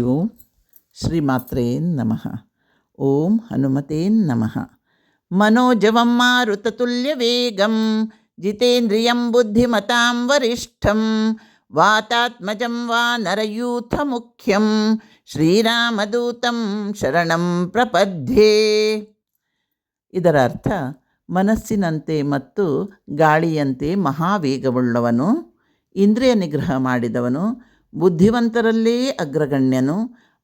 ಓಂ ಶ್ರೀಮಾತ್ರೇ ನಮಃ. ಓಂ ಹನುಮತೇ ನಮಃ. ಮನೋಜವಂ ಮಾರುತತುಲ್ಯವೇಗಂ ಜಿತೇಂದ್ರಿಯಂ ಬುದ್ಧಿಮತಾಂ ವರಿಷ್ಠಂ ವಾತಾತ್ಮಜಂ ವಾನರಯೂಥಮುಖ್ಯಂ ಶ್ರೀರಾಮದೂತಂ ಶರಣಂ ಪ್ರಪದ್ಯೆ. ಇದರ ಅರ್ಥ, ಮನಸ್ಸಿನಂತೆ ಮತ್ತು ಗಾಳಿಯಂತೆ ಮಹಾವೇಗವುಳ್ಳವನು, ಇಂದ್ರಿಯ ನಿಗ್ರಹ ಮಾಡಿದವನು, ಬುದ್ಧಿವಂತರಲ್ಲೇ ಅಗ್ರಗಣ್ಯನು,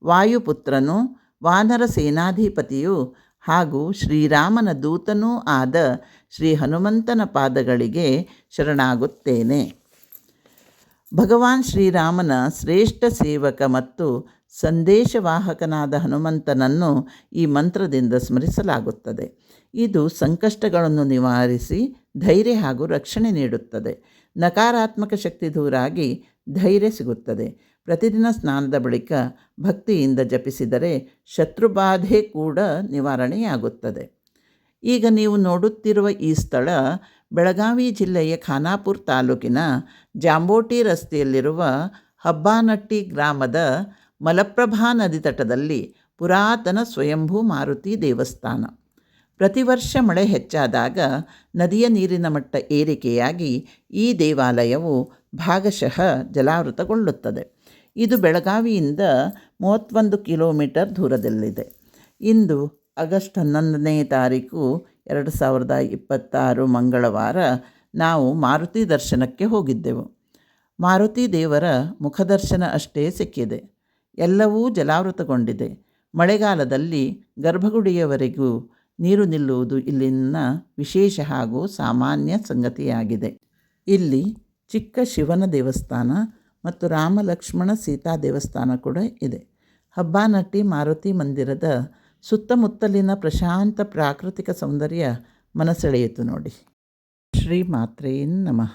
ವಾಯುಪುತ್ರನು, ವಾನರ ಸೇನಾಧಿಪತಿಯು ಹಾಗೂ ಶ್ರೀರಾಮನ ದೂತನೂ ಆದ ಶ್ರೀ ಹನುಮಂತನ ಪಾದಗಳಿಗೆ ಶರಣಾಗುತ್ತೇನೆ. ಭಗವಾನ್ ಶ್ರೀರಾಮನ ಶ್ರೇಷ್ಠ ಸೇವಕ ಮತ್ತು ಸಂದೇಶವಾಹಕನಾದ ಹನುಮಂತನನ್ನು ಈ ಮಂತ್ರದಿಂದ ಸ್ಮರಿಸಲಾಗುತ್ತದೆ. ಇದು ಸಂಕಷ್ಟಗಳನ್ನು ನಿವಾರಿಸಿ ಧೈರ್ಯ ಹಾಗೂ ರಕ್ಷಣೆ ನೀಡುತ್ತದೆ. ನಕಾರಾತ್ಮಕ ಶಕ್ತಿ ದೂರಾಗಿ ಧೈರ್ಯ ಸಿಗುತ್ತದೆ. ಪ್ರತಿದಿನ ಸ್ನಾನದ ಬಳಿಕ ಭಕ್ತಿಯಿಂದ ಜಪಿಸಿದರೆ ಶತ್ರುಬಾಧೆ ಕೂಡ ನಿವಾರಣೆಯಾಗುತ್ತದೆ. ಈಗ ನೀವು ನೋಡುತ್ತಿರುವ ಈ ಸ್ಥಳ ಬೆಳಗಾವಿ ಜಿಲ್ಲೆಯ ಖಾನಾಪುರ ತಾಲೂಕಿನ ಜಾಂಬೋಟಿ ರಸ್ತೆಯಲ್ಲಿರುವ ಹಬ್ಬಾನಟ್ಟಿ ಗ್ರಾಮದ ಮಲಪ್ರಭಾ ನದಿ ತಟದಲ್ಲಿ ಪುರಾತನ ಸ್ವಯಂಭೂ ಮಾರುತಿ ದೇವಸ್ಥಾನ. ಪ್ರತಿ ವರ್ಷ ಮಳೆ ಹೆಚ್ಚಾದಾಗ ನದಿಯ ನೀರಿನ ಮಟ್ಟ ಏರಿಕೆಯಾಗಿ ಈ ದೇವಾಲಯವು ಭಾಗಶಃ ಜಲಾವೃತಗೊಳ್ಳುತ್ತದೆ. ಇದು ಬೆಳಗಾವಿಯಿಂದ 31 ಕಿಲೋಮೀಟರ್ ದೂರದಲ್ಲಿದೆ. ಇಂದು ಆಗಸ್ಟ್ 11ನೇ ತಾರೀಕು 2026 ಮಂಗಳವಾರ ನಾವು ಮಾರುತಿ ದರ್ಶನಕ್ಕೆ ಹೋಗಿದ್ದೆವು. ಮಾರುತಿ ದೇವರ ಮುಖದರ್ಶನ ಅಷ್ಟೇ ಸಿಕ್ಕಿದೆ. ಎಲ್ಲವೂ ಜಲಾವೃತಗೊಂಡಿದೆ. ಮಳೆಗಾಲದಲ್ಲಿ ಗರ್ಭಗುಡಿಯವರೆಗೂ ನೀರು ನಿಲ್ಲುವುದು ಇಲ್ಲಿನ ವಿಶೇಷ ಹಾಗೂ ಸಾಮಾನ್ಯ ಸಂಗತಿಯಾಗಿದೆ. ಇಲ್ಲಿ ಚಿಕ್ಕ ಶಿವನ ದೇವಸ್ಥಾನ ಮತ್ತು ರಾಮ ಲಕ್ಷ್ಮಣ ಸೀತಾ ದೇವಸ್ಥಾನ ಕೂಡ ಇದೆ. ಹಬ್ಬಾನಟ್ಟಿ ಮಾರುತಿ ಮಂದಿರದ ಸುತ್ತಮುತ್ತಲಿನ ಪ್ರಶಾಂತ ಪ್ರಾಕೃತಿಕ ಸೌಂದರ್ಯ ಮನಸೆಳೆಯಿತು ನೋಡಿ. ಶ್ರೀಮಾತ್ರೇ ನಮಃ.